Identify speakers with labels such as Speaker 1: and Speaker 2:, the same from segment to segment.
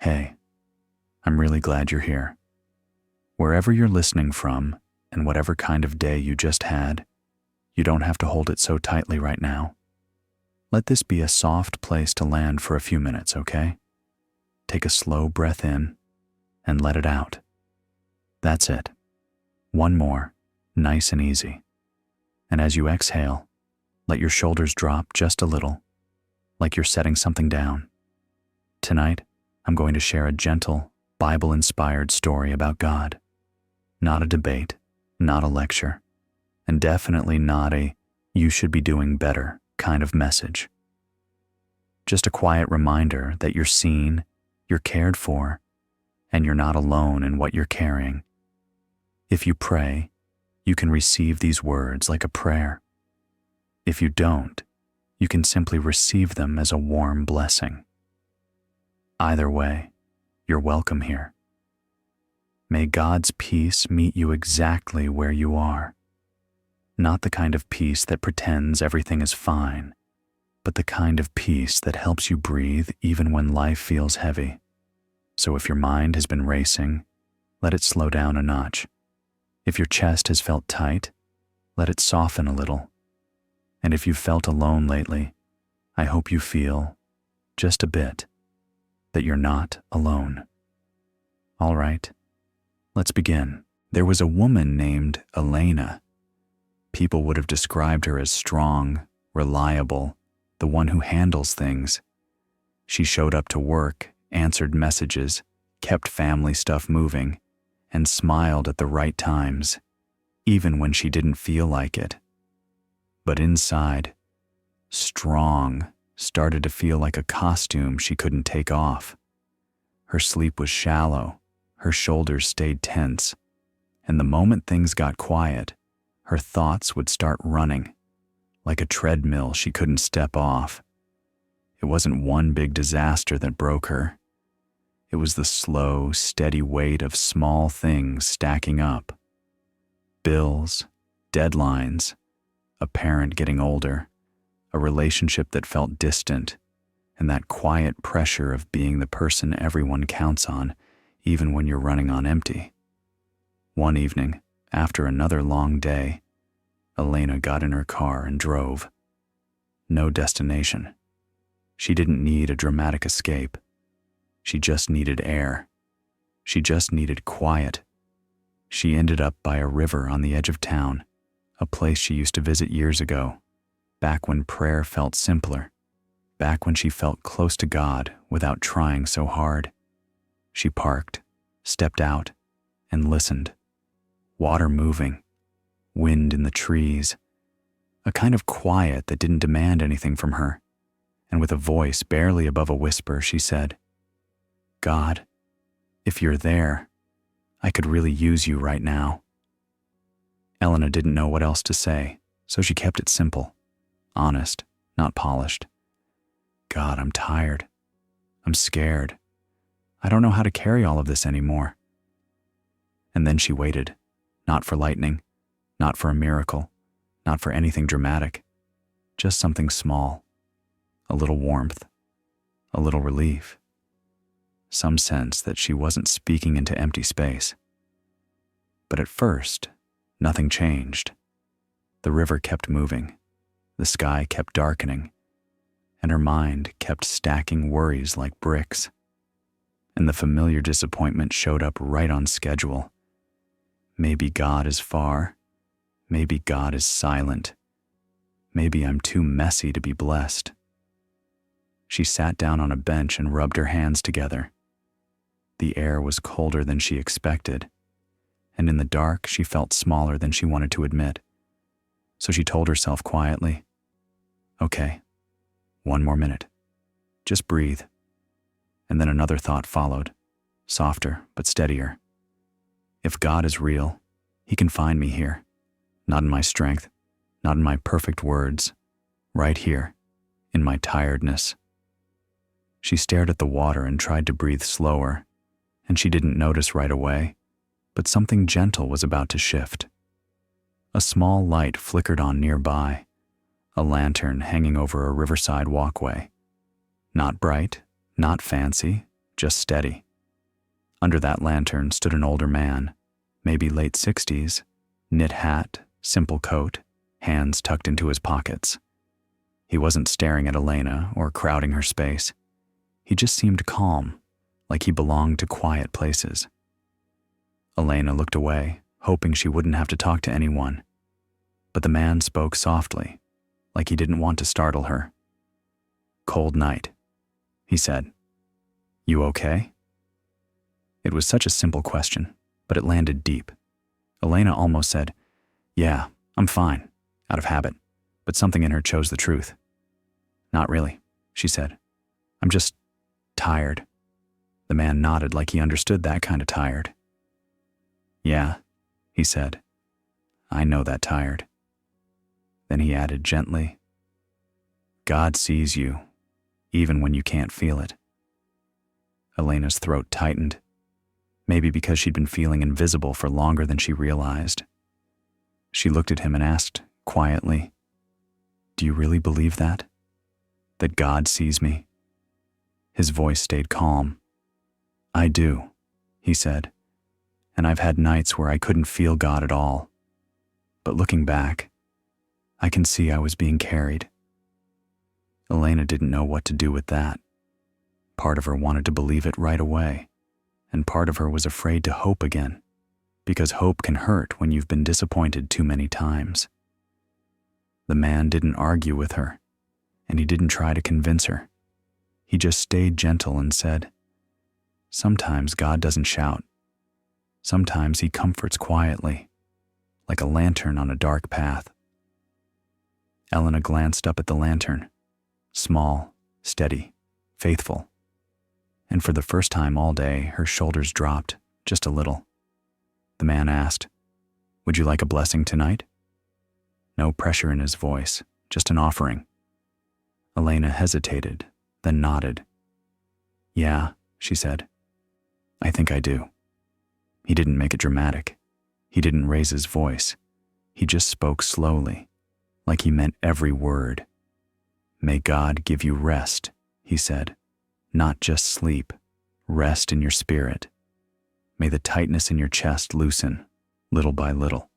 Speaker 1: Hey, I'm really glad you're here. Wherever you're listening from, and whatever kind of day you just had, you don't have to hold it so tightly right now. Let this be a soft place to land for a few minutes, okay? Take a slow breath in and let it out. That's it. One more, nice and easy. And as you exhale, let your shoulders drop just a little, like you're setting something down. Tonight, I'm going to share a gentle, Bible-inspired story about God. Not a debate, not a lecture, and definitely not a "you should be doing better" kind of message. Just a quiet reminder that you're seen, you're cared for, and you're not alone in what you're carrying. If you pray, you can receive these words like a prayer. If you don't, you can simply receive them as a warm blessing. Either way, you're welcome here. May God's peace meet you exactly where you are. Not the kind of peace that pretends everything is fine, but the kind of peace that helps you breathe even when life feels heavy. So if your mind has been racing, let it slow down a notch. If your chest has felt tight, let it soften a little. And if you've felt alone lately, I hope you feel, just a bit, that you're not alone. All right, let's begin. There was a woman named Elena. People would have described her as strong, reliable, the one who handles things. She showed up to work, answered messages, kept family stuff moving, and smiled at the right times, even when she didn't feel like it. But inside, strong started to feel like a costume she couldn't take off. Her sleep was shallow, her shoulders stayed tense, and the moment things got quiet, her thoughts would start running, like a treadmill she couldn't step off. It wasn't one big disaster that broke her. It was the slow, steady weight of small things stacking up. Bills, deadlines, a parent getting older, a relationship that felt distant, and that quiet pressure of being the person everyone counts on, even when you're running on empty. One evening, after another long day, Elena got in her car and drove. No destination. She didn't need a dramatic escape. She just needed air. She just needed quiet. She ended up by a river on the edge of town, a place she used to visit years ago, back when prayer felt simpler, back when she felt close to God without trying so hard. She parked, stepped out, and listened. Water moving, wind in the trees, a kind of quiet that didn't demand anything from her. And with a voice barely above a whisper, she said, "God, if you're there, I could really use you right now." Elena didn't know what else to say, so she kept it simple, honest, not polished. "God, I'm tired. I'm scared. I don't know how to carry all of this anymore." And then she waited, not for lightning, not for a miracle, not for anything dramatic, just something small, a little warmth, a little relief, some sense that she wasn't speaking into empty space. But at first, nothing changed. The river kept moving, the sky kept darkening, and her mind kept stacking worries like bricks. And the familiar disappointment showed up right on schedule. Maybe God is far. Maybe God is silent. Maybe I'm too messy to be blessed. She sat down on a bench and rubbed her hands together. The air was colder than she expected, and in the dark she felt smaller than she wanted to admit. So she told herself quietly, "Okay, one more minute. Just breathe." And then another thought followed, softer but steadier. If God is real, He can find me here. Not in my strength, not in my perfect words, right here, in my tiredness. She stared at the water and tried to breathe slower, and she didn't notice right away, but something gentle was about to shift. A small light flickered on nearby, a lantern hanging over a riverside walkway. Not bright, not fancy, just steady. Under that lantern stood an older man, maybe late 60s, knit hat, simple coat, hands tucked into his pockets. He wasn't staring at Elena or crowding her space. He just seemed calm, like he belonged to quiet places. Elena looked away, hoping she wouldn't have to talk to anyone. But the man spoke softly, like he didn't want to startle her. "Cold night," he said. "You okay?" It was such a simple question, but it landed deep. Elena almost said, "Yeah, I'm fine," out of habit, but something in her chose the truth. "Not really," she said. "I'm just tired." The man nodded like he understood that kind of tired. "Yeah," he said. "I know that tired." Then he added gently, "God sees you, even when you can't feel it." Elena's throat tightened, maybe because she'd been feeling invisible for longer than she realized. She looked at him and asked, quietly, "Do you really believe that? That God sees me?" His voice stayed calm. "I do," he said, "and I've had nights where I couldn't feel God at all. But looking back, I can see I was being carried." Elena didn't know what to do with that. Part of her wanted to believe it right away, and part of her was afraid to hope again, because hope can hurt when you've been disappointed too many times. The man didn't argue with her, and he didn't try to convince her. He just stayed gentle and said, "Sometimes God doesn't shout. Sometimes he comforts quietly, like a lantern on a dark path." Elena glanced up at the lantern, small, steady, faithful. And for the first time all day, her shoulders dropped just a little. The man asked, "Would you like a blessing tonight?" No pressure in his voice, just an offering. Elena hesitated, then nodded. "Yeah," she said. "I think I do." He didn't make it dramatic. He didn't raise his voice. He just spoke slowly, like he meant every word. "May God give you rest," he said. "Not just sleep, rest in your spirit. May the tightness in your chest loosen, little by little.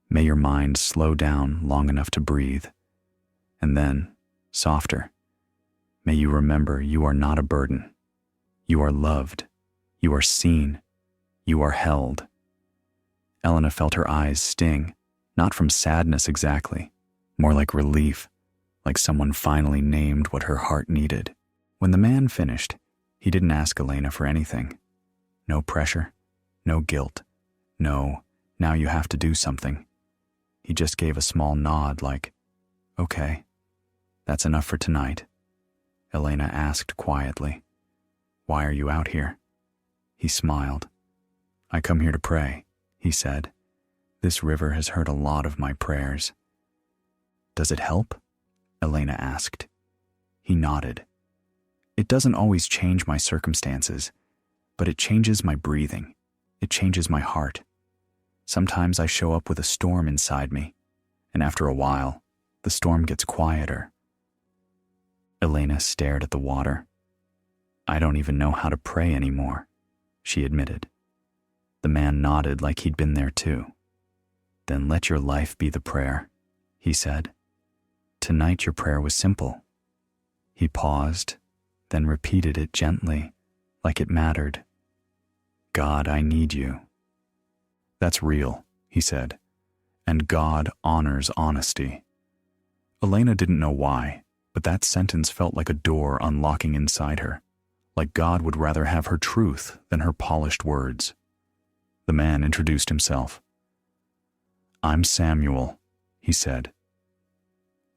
Speaker 1: May your mind slow down long enough to breathe. And then, softer, may you remember you are not a burden. You are loved. You are seen. You are held." Elena felt her eyes sting, not from sadness exactly, more like relief, like someone finally named what her heart needed. When the man finished, he didn't ask Elena for anything. No pressure, no guilt, no, now you have to do something. He just gave a small nod like, "Okay, that's enough for tonight." Elena asked quietly, "Why are you out here?" He smiled. "I come here to pray," he said. "This river has heard a lot of my prayers." "Does it help?" Elena asked. He nodded. "It doesn't always change my circumstances, but it changes my breathing. It changes my heart. Sometimes I show up with a storm inside me, and after a while, the storm gets quieter." Elena stared at the water. "I don't even know how to pray anymore," she admitted. The man nodded like he'd been there too. "Then let your life be the prayer," he said. "Tonight your prayer was simple." He paused, then repeated it gently, like it mattered. "God, I need you." "That's real," he said, "and God honors honesty." Elena didn't know why, but that sentence felt like a door unlocking inside her, like God would rather have her truth than her polished words. The man introduced himself. "I'm Samuel," he said.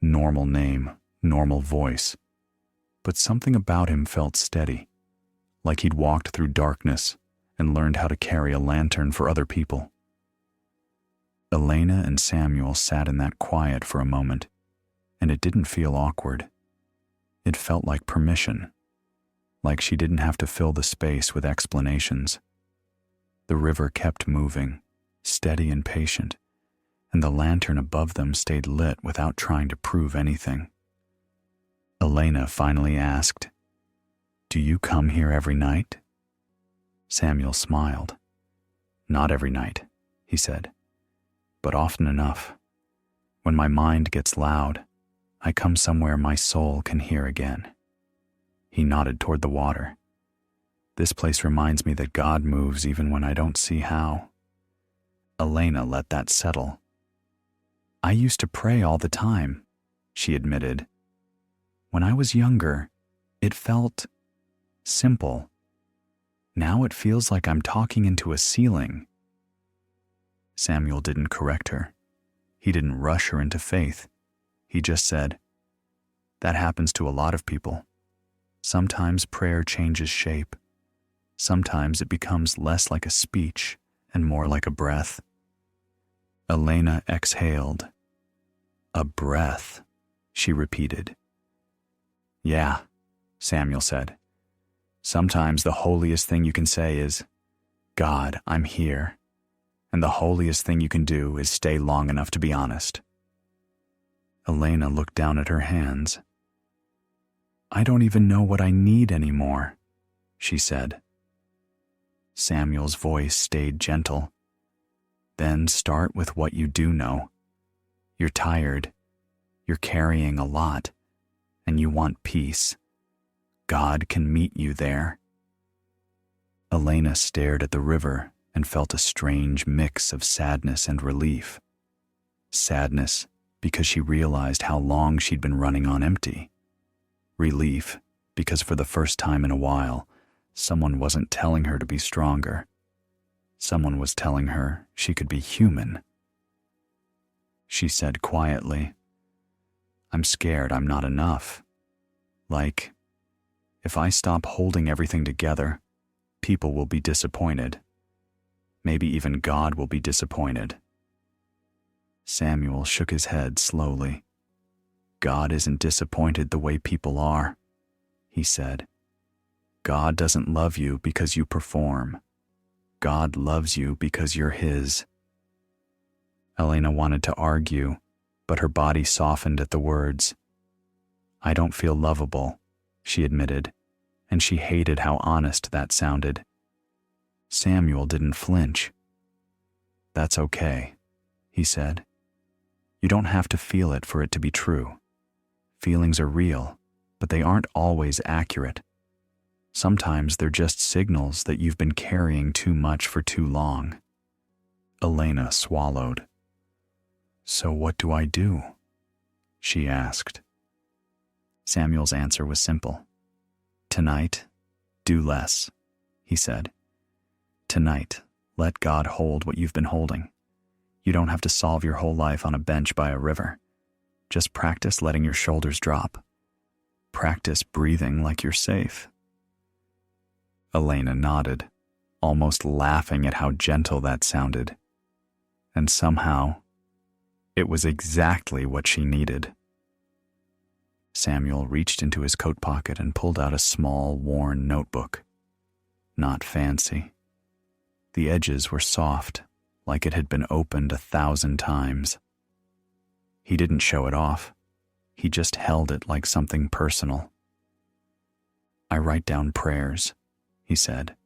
Speaker 1: Normal name, normal voice. But something about him felt steady, like he'd walked through darkness and learned how to carry a lantern for other people. Elena and Samuel sat in that quiet for a moment, and it didn't feel awkward. It felt like permission, like she didn't have to fill the space with explanations. The river kept moving, steady and patient, and the lantern above them stayed lit without trying to prove anything. Elena finally asked, Do you come here every night? Samuel smiled. Not every night, he said, but often enough. When my mind gets loud, I come somewhere my soul can hear again. He nodded toward the water. This place reminds me that God moves even when I don't see how. Elena let that settle. I used to pray all the time, she admitted. When I was younger, it felt simple. Now it feels like I'm talking into a ceiling. Samuel didn't correct her. He didn't rush her into faith. He just said, "That happens to a lot of people. Sometimes prayer changes shape. Sometimes it becomes less like a speech and more like a breath." Elena exhaled. "A breath," she repeated. "Yeah," Samuel said. "Sometimes the holiest thing you can say is, 'God, I'm here.' And the holiest thing you can do is stay long enough to be honest." Elena looked down at her hands. "I don't even know what I need anymore," she said. Samuel's voice stayed gentle. "Then start with what you do know. You're tired. You're carrying a lot. And you want peace. God can meet you there." Elena stared at the river and felt a strange mix of sadness and relief. Sadness because she realized how long she'd been running on empty. Relief because for the first time in a while, someone wasn't telling her to be stronger. Someone was telling her she could be human. She said quietly, "I'm scared I'm not enough. Like, if I stop holding everything together, people will be disappointed. Maybe even God will be disappointed." Samuel shook his head slowly. "God isn't disappointed the way people are," he said. "God doesn't love you because you perform. God loves you because you're His." Elena wanted to argue, but her body softened at the words. "I don't feel lovable," she admitted, and she hated how honest that sounded. Samuel didn't flinch. "That's okay," he said. "You don't have to feel it for it to be true. Feelings are real, but they aren't always accurate. Sometimes they're just signals that you've been carrying too much for too long." Elena swallowed. "So what do I do?" she asked. Samuel's answer was simple. "Tonight, do less," he said. "Tonight, let God hold what you've been holding. You don't have to solve your whole life on a bench by a river. Just practice letting your shoulders drop. Practice breathing like you're safe." Elena nodded, almost laughing at how gentle that sounded. And somehow, it was exactly what she needed. Samuel reached into his coat pocket and pulled out a small, worn notebook. Not fancy. The edges were soft, like it had been opened 1,000 times. He didn't show it off. He just held it like something personal. "I write down prayers," he said.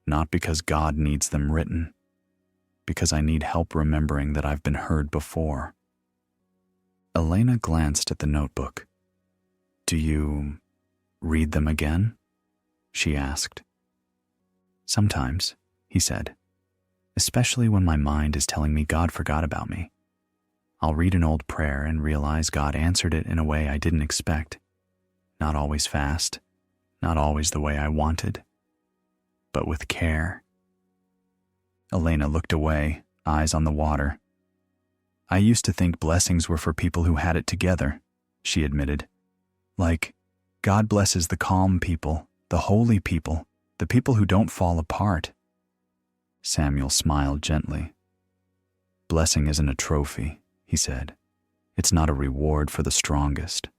Speaker 1: "Not because God needs them written, because I need help remembering that I've been heard before." Elena glanced at the notebook. "Do you read them again?" she asked. "Sometimes," he said, "especially when my mind is telling me God forgot about me. I'll read an old prayer and realize God answered it in a way I didn't expect. Not always fast, not always the way I wanted, but with care." Elena looked away, eyes on the water. "I used to think blessings were for people who had it together," she admitted. "Like, God blesses the calm people, the holy people, the people who don't fall apart." Samuel smiled gently. "Blessing isn't a trophy," he said. "It's not a reward for the strongest.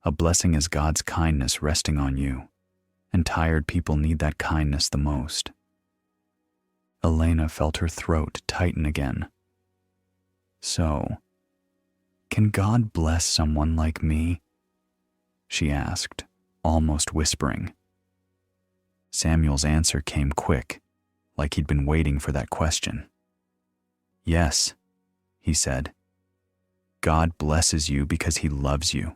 Speaker 1: A blessing is God's kindness resting on you, and tired people need that kindness the most." Elena felt her throat tighten again. "So, can God bless someone like me?" she asked, almost whispering. Samuel's answer came quick, like he'd been waiting for that question. "Yes," he said. "God blesses you because he loves you,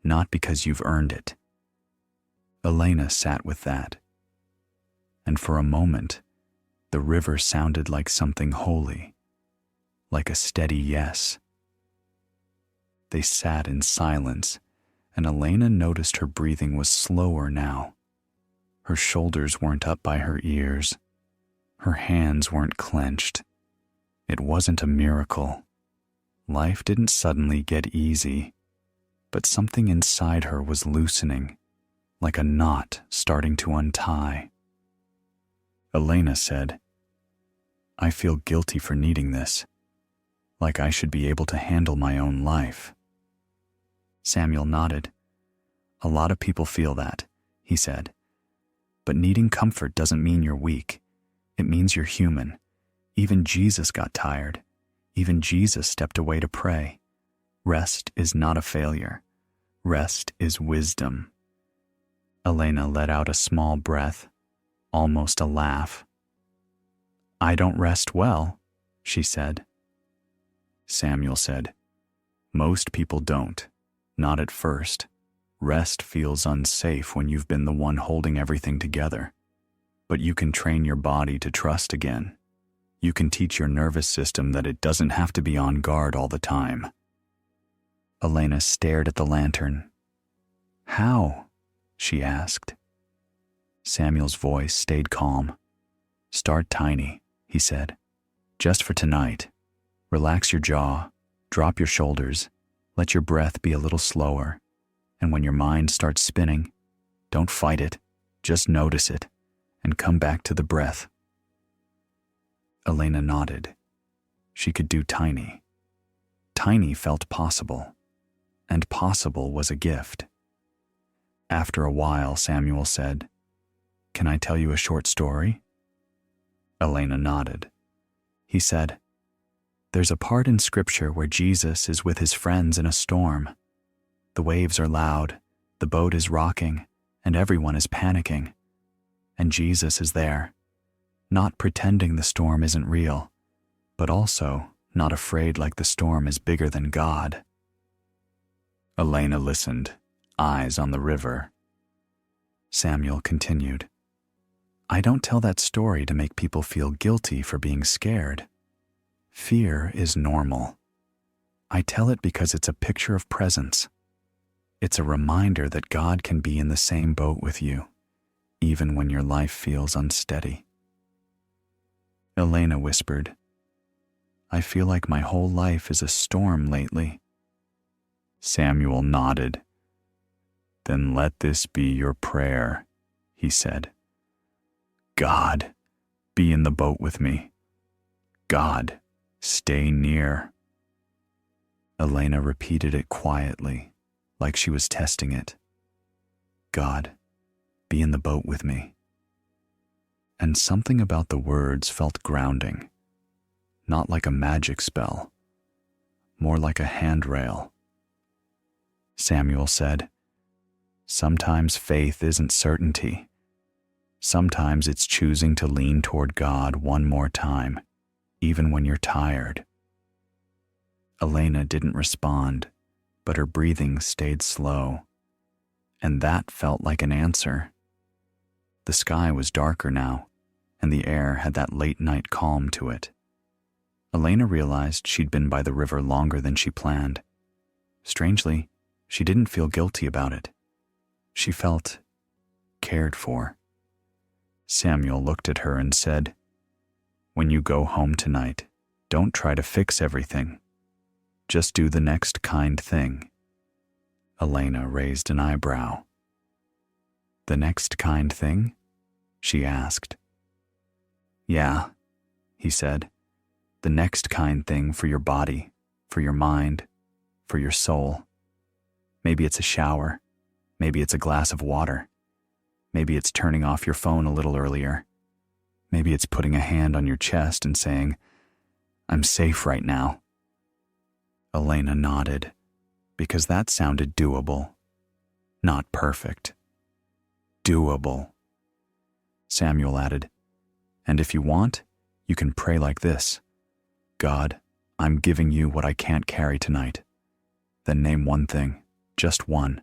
Speaker 1: not because you've earned it." Elena sat with that, and for a moment, the river sounded like something holy, like a steady yes. They sat in silence, and Elena noticed her breathing was slower now. Her shoulders weren't up by her ears. Her hands weren't clenched. It wasn't a miracle. Life didn't suddenly get easy, but something inside her was loosening, like a knot starting to untie. Elena said, "I feel guilty for needing this, like I should be able to handle my own life." Samuel nodded. "A lot of people feel that," he said. "But needing comfort doesn't mean you're weak. It means you're human. Even Jesus got tired. Even Jesus stepped away to pray. Rest is not a failure. Rest is wisdom." Elena let out a small breath, almost a laugh. "I don't rest well," she said. Samuel said, "Most people don't, not at first. Rest feels unsafe when you've been the one holding everything together. But you can train your body to trust again. You can teach your nervous system that it doesn't have to be on guard all the time." Elena stared at the lantern. "How?" she asked. Samuel's voice stayed calm. "Start tiny," he said. "Just for tonight. Relax your jaw, drop your shoulders, let your breath be a little slower. And when your mind starts spinning, don't fight it, just notice it, and come back to the breath." Elena nodded. She could do tiny. Tiny felt possible, and possible was a gift. After a while, Samuel said, "Can I tell you a short story?" Elena nodded. He said, "There's a part in Scripture where Jesus is with his friends in a storm. The waves are loud, the boat is rocking, and everyone is panicking. And Jesus is there, not pretending the storm isn't real, but also not afraid like the storm is bigger than God." Elena listened, eyes on the river. Samuel continued, "I don't tell that story to make people feel guilty for being scared. Fear is normal. I tell it because it's a picture of presence. It's a reminder that God can be in the same boat with you, even when your life feels unsteady." Elena whispered, "I feel like my whole life is a storm lately." Samuel nodded. "Then let this be your prayer," he said. "God, be in the boat with me. God, stay near." Elena repeated it quietly, like she was testing it. "God, be in the boat with me." And something about the words felt grounding, not like a magic spell, more like a handrail. Samuel said, "Sometimes faith isn't certainty. Sometimes it's choosing to lean toward God one more time, even when you're tired." Elena didn't respond, but her breathing stayed slow, and that felt like an answer. The sky was darker now, and the air had that late-night calm to it. Elena realized she'd been by the river longer than she planned. Strangely, she didn't feel guilty about it. She felt cared for. Samuel looked at her and said, "When you go home tonight, don't try to fix everything. Just do the next kind thing." Elena raised an eyebrow. "The next kind thing?" she asked. "Yeah," he said. "The next kind thing for your body, for your mind, for your soul. Maybe it's a shower. Maybe it's a glass of water. Maybe it's turning off your phone a little earlier. Maybe it's putting a hand on your chest and saying, 'I'm safe right now.'" Elena nodded, because that sounded doable. Not perfect. Doable. Samuel added. And if you want, you can pray like this. God, I'm giving you what I can't carry tonight. Then name one thing, just one.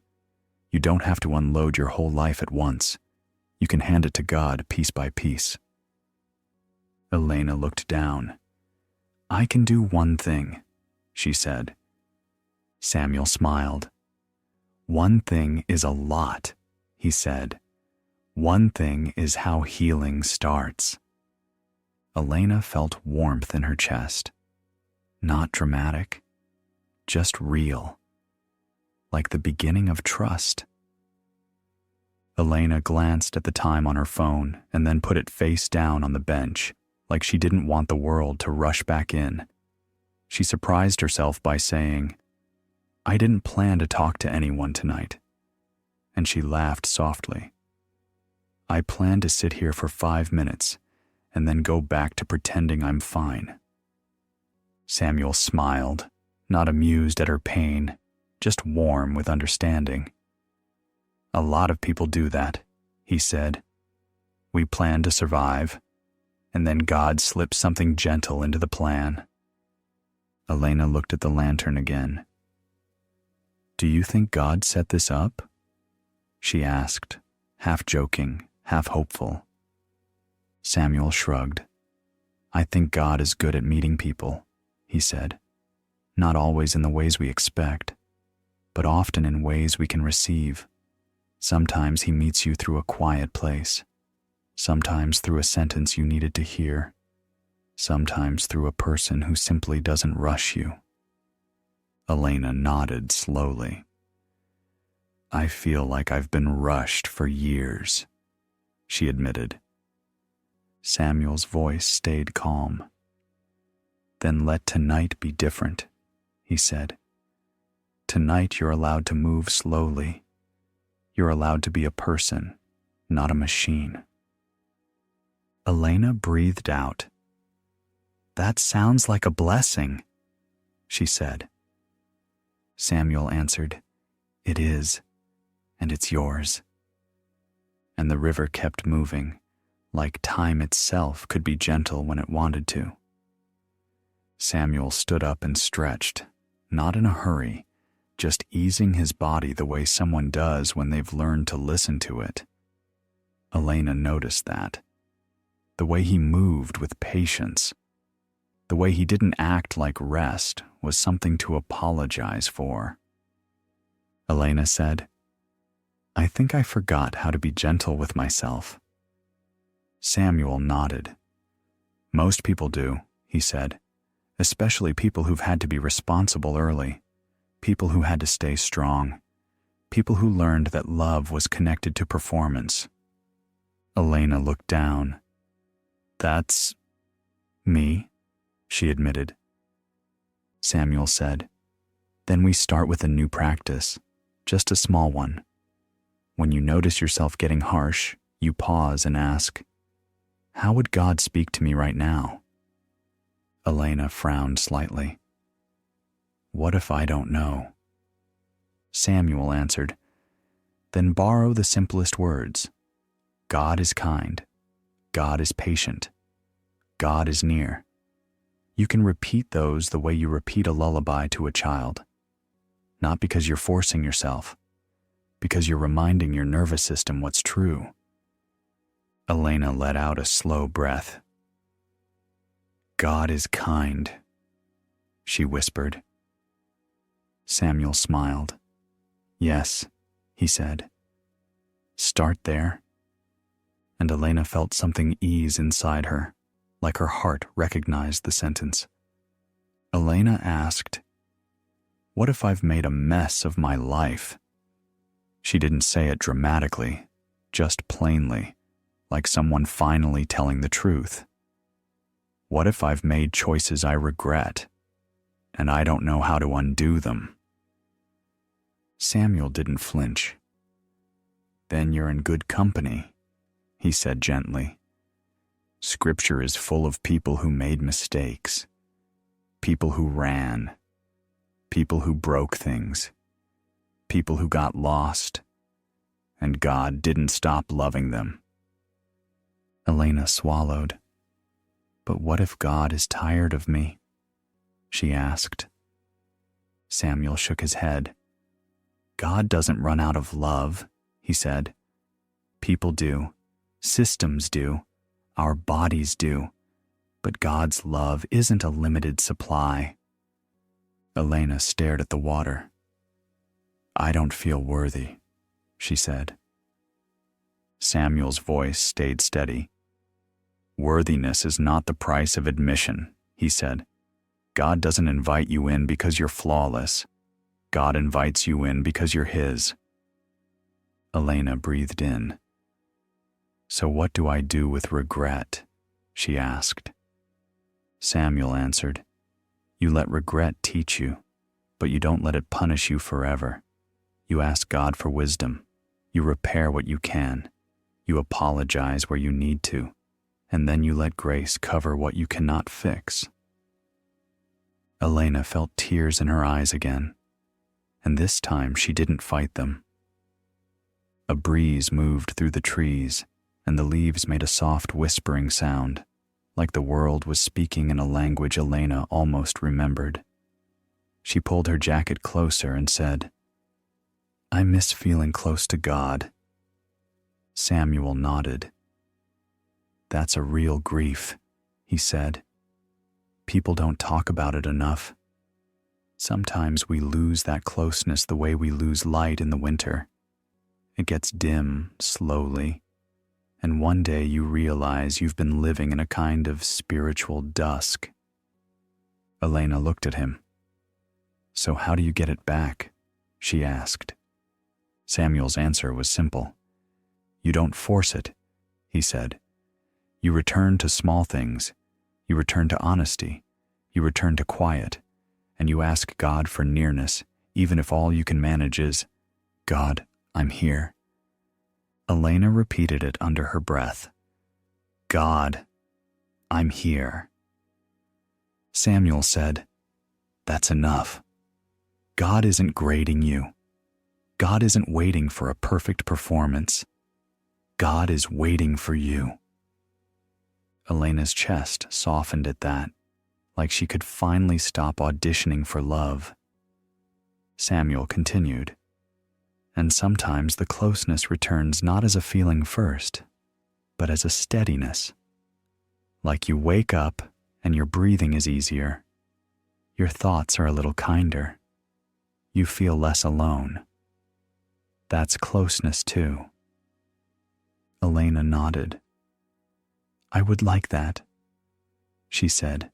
Speaker 1: You don't have to unload your whole life at once. You can hand it to God piece by piece. Elena looked down. I can do one thing, she said. Samuel smiled. One thing is a lot, he said. One thing is how healing starts. Elena felt warmth in her chest. Not dramatic, just real. Like the beginning of trust. Elena glanced at the time on her phone and then put it face down on the bench, like she didn't want the world to rush back in. She surprised herself by saying, I didn't plan to talk to anyone tonight. And she laughed softly. I plan to sit here for 5 minutes and then go back to pretending I'm fine. Samuel smiled, not amused at her pain, just warm with understanding. A lot of people do that, he said. We plan to survive, and then God slips something gentle into the plan. Elena looked at the lantern again. Do you think God set this up? She asked, half joking, half hopeful. Samuel shrugged. I think God is good at meeting people, he said. Not always in the ways we expect, but often in ways we can receive. Sometimes he meets you through a quiet place. Sometimes through a sentence you needed to hear. Sometimes through a person who simply doesn't rush you. Elena nodded slowly. I feel like I've been rushed for years, she admitted. Samuel's voice stayed calm. Then let tonight be different, he said. Tonight you're allowed to move slowly. You're allowed to be a person, not a machine. Elena breathed out. That sounds like a blessing, she said. Samuel answered, It is, and it's yours. And the river kept moving, like time itself could be gentle when it wanted to. Samuel stood up and stretched, not in a hurry, just easing his body the way someone does when they've learned to listen to it. Elena noticed that. The way he moved with patience. The way he didn't act like rest was something to apologize for. Elena said, I think I forgot how to be gentle with myself. Samuel nodded. Most people do, he said, especially people who've had to be responsible early, people who had to stay strong, people who learned that love was connected to performance. Elena looked down. That's me, she admitted. Samuel said, Then we start with a new practice, just a small one. When you notice yourself getting harsh, you pause and ask, How would God speak to me right now? Elena frowned slightly. What if I don't know? Samuel answered, Then borrow the simplest words. God is kind. God is patient. God is near. You can repeat those the way you repeat a lullaby to a child. Not because you're forcing yourself, because you're reminding your nervous system what's true. Elena let out a slow breath. God is kind, she whispered. Samuel smiled. Yes, he said. Start there. And Elena felt something ease inside her, like her heart recognized the sentence. Elena asked, What if I've made a mess of my life? She didn't say it dramatically, just plainly, like someone finally telling the truth. What if I've made choices I regret, and I don't know how to undo them? Samuel didn't flinch. Then you're in good company, he said gently. Scripture is full of people who made mistakes, people who ran, people who broke things, people who got lost, and God didn't stop loving them. Elena swallowed. But what if God is tired of me? She asked. Samuel shook his head. God doesn't run out of love, he said. People do. Systems do. Our bodies do. But God's love isn't a limited supply. Elena stared at the water. I don't feel worthy, she said. Samuel's voice stayed steady. Worthiness is not the price of admission, he said. God doesn't invite you in because you're flawless. God invites you in because you're His. Elena breathed in. So what do I do with regret? She asked. Samuel answered, You let regret teach you, but you don't let it punish you forever. You ask God for wisdom. You repair what you can. You apologize where you need to, and then you let grace cover what you cannot fix. Elena felt tears in her eyes again, and this time she didn't fight them. A breeze moved through the trees, and the leaves made a soft whispering sound, like the world was speaking in a language Elena almost remembered. She pulled her jacket closer and said, I miss feeling close to God. Samuel nodded. That's a real grief, he said. People don't talk about it enough. Sometimes we lose that closeness the way we lose light in the winter. It gets dim slowly, and one day you realize you've been living in a kind of spiritual dusk. Elena looked at him. So how do you get it back? She asked. Samuel's answer was simple. You don't force it, he said. You return to small things. You return to honesty. You return to quiet. And you ask God for nearness, even if all you can manage is, God, I'm here. Elena repeated it under her breath. God, I'm here. Samuel said, That's enough. God isn't grading you. God isn't waiting for a perfect performance. God is waiting for you. Elena's chest softened at that, like she could finally stop auditioning for love. Samuel continued, And sometimes the closeness returns not as a feeling first, but as a steadiness. Like you wake up and your breathing is easier. Your thoughts are a little kinder. You feel less alone. That's closeness too. Elena nodded. I would like that, she said.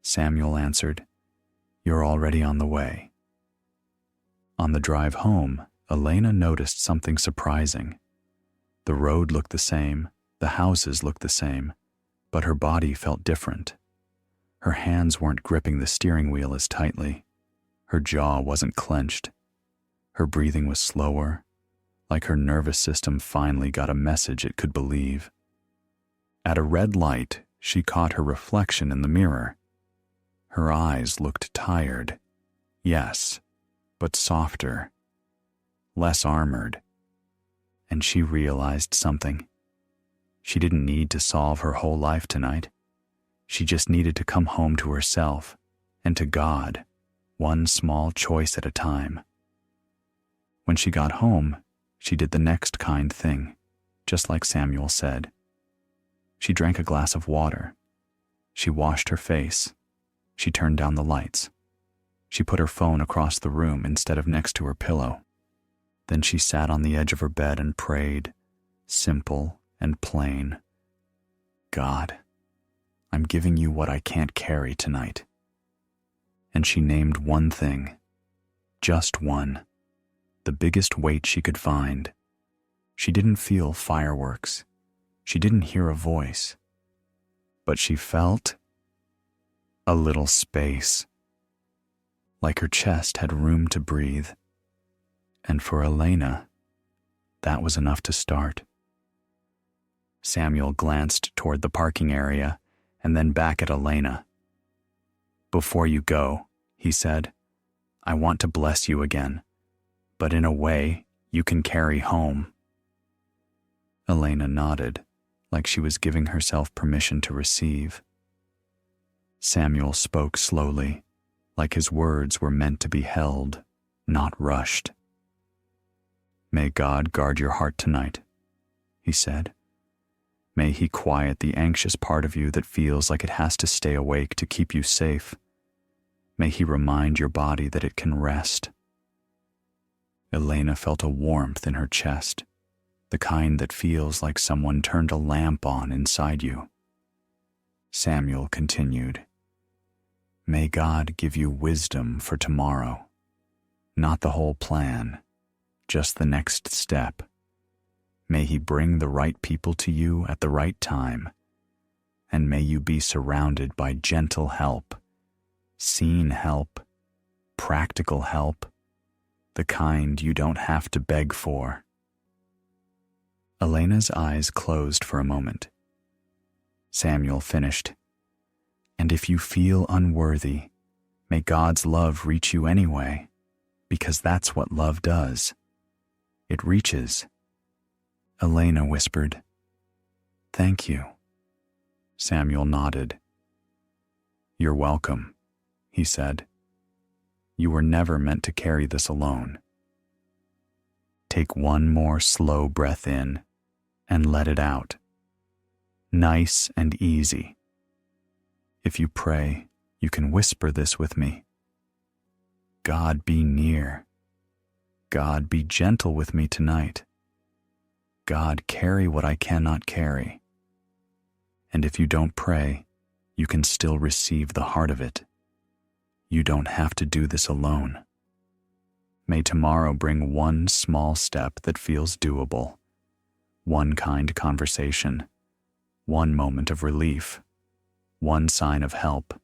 Speaker 1: Samuel answered, You're already on the way. On the drive home, Elena noticed something surprising. The road looked the same, the houses looked the same, but her body felt different. Her hands weren't gripping the steering wheel as tightly. Her jaw wasn't clenched. Her breathing was slower, like her nervous system finally got a message it could believe. At a red light, she caught her reflection in the mirror. Her eyes looked tired, yes, but softer, less armored. And she realized something. She didn't need to solve her whole life tonight. She just needed to come home to herself and to God, one small choice at a time. When she got home, she did the next kind thing, just like Samuel said. She drank a glass of water. She washed her face. She turned down the lights. She put her phone across the room instead of next to her pillow. Then she sat on the edge of her bed and prayed, simple and plain. God, I'm giving you what I can't carry tonight. And she named one thing, just one, the biggest weight she could find. She didn't feel fireworks. She didn't hear a voice. But she felt a little space, like her chest had room to breathe. And for Elena, that was enough to start. Samuel glanced toward the parking area and then back at Elena. Before you go, he said, I want to bless you again, but in a way you can carry home. Elena nodded, like she was giving herself permission to receive. Samuel spoke slowly, like his words were meant to be held, not rushed. "May God guard your heart tonight," he said. "May He quiet the anxious part of you that feels like it has to stay awake to keep you safe. May He remind your body that it can rest." Elena felt a warmth in her chest, the kind that feels like someone turned a lamp on inside you. Samuel continued, "May God give you wisdom for tomorrow. Not the whole plan, just the next step. May He bring the right people to you at the right time, and may you be surrounded by gentle help, seen help, practical help, the kind you don't have to beg for." Elena's eyes closed for a moment. Samuel finished, "And if you feel unworthy, may God's love reach you anyway, because that's what love does. It reaches." Elena whispered, "Thank you." Samuel nodded. "You're welcome," he said. "You were never meant to carry this alone." Take one more slow breath in and let it out. Nice and easy. If you pray, you can whisper this with me. God be near. God be gentle with me tonight. God carry what I cannot carry. And if you don't pray, you can still receive the heart of it. You don't have to do this alone. May tomorrow bring one small step that feels doable, one kind conversation, one moment of relief, one sign of help.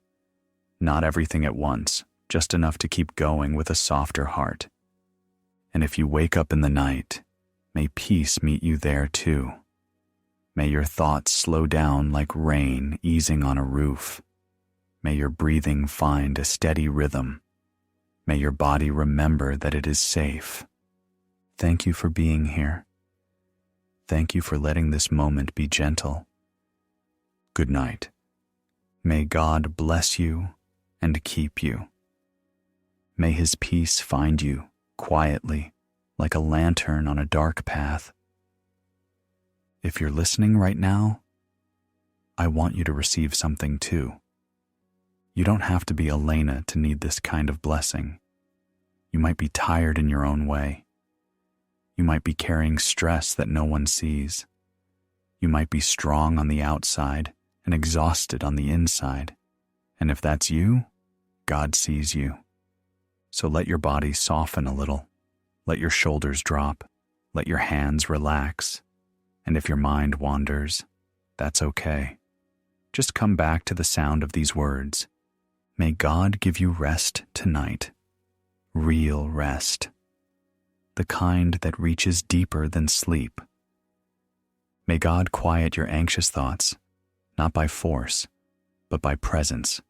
Speaker 1: Not everything at once, just enough to keep going with a softer heart. And if you wake up in the night, may peace meet you there too. May your thoughts slow down like rain easing on a roof. May your breathing find a steady rhythm. May your body remember that it is safe. Thank you for being here. Thank you for letting this moment be gentle. Good night. May God bless you and keep you. May His peace find you quietly, like a lantern on a dark path. If you're listening right now, I want you to receive something too. You don't have to be Elena to need this kind of blessing. You might be tired in your own way. You might be carrying stress that no one sees. You might be strong on the outside and exhausted on the inside. And if that's you, God sees you. So let your body soften a little. Let your shoulders drop. Let your hands relax. And if your mind wanders, that's okay. Just come back to the sound of these words. May God give you rest tonight. Real rest. The kind that reaches deeper than sleep. May God quiet your anxious thoughts, not by force, but by presence.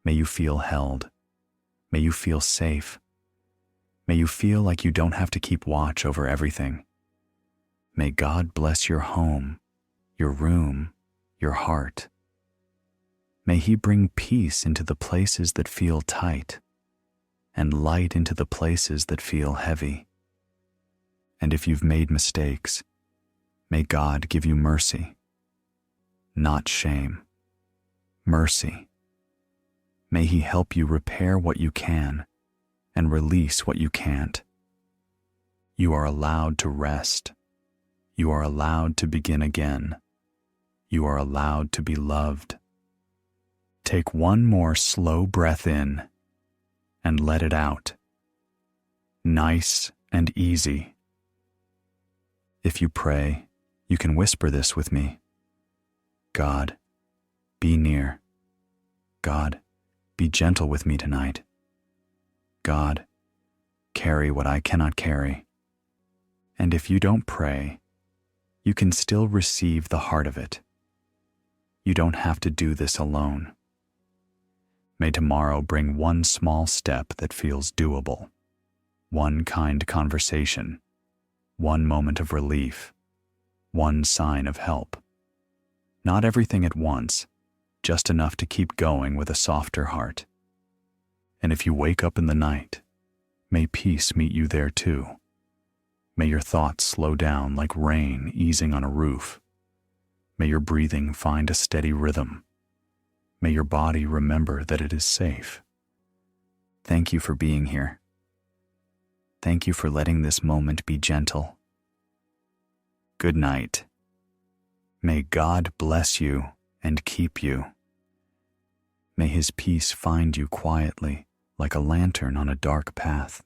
Speaker 1: May you feel held. May you feel safe. May you feel like you don't have to keep watch over everything. May God bless your home, your room, your heart. May He bring peace into the places that feel tight, and light into the places that feel heavy. And if you've made mistakes, may God give you mercy, not shame. Mercy. May He help you repair what you can and release what you can't. You are allowed to rest. You are allowed to begin again. You are allowed to be loved. Take one more slow breath in and let it out. Nice and easy. If you pray, you can whisper this with me. God, be near. God, be gentle with me tonight. God, carry what I cannot carry. And if you don't pray, you can still receive the heart of it. You don't have to do this alone. May tomorrow bring one small step that feels doable, one kind conversation, one moment of relief, one sign of help. Not everything at once, just enough to keep going with a softer heart. And if you wake up in the night, may peace meet you there too. May your thoughts slow down like rain easing on a roof. May your breathing find a steady rhythm. May your body remember that it is safe. Thank you for being here. Thank you for letting this moment be gentle. Good night. May God bless you and keep you. May His peace find you quietly like a lantern on a dark path.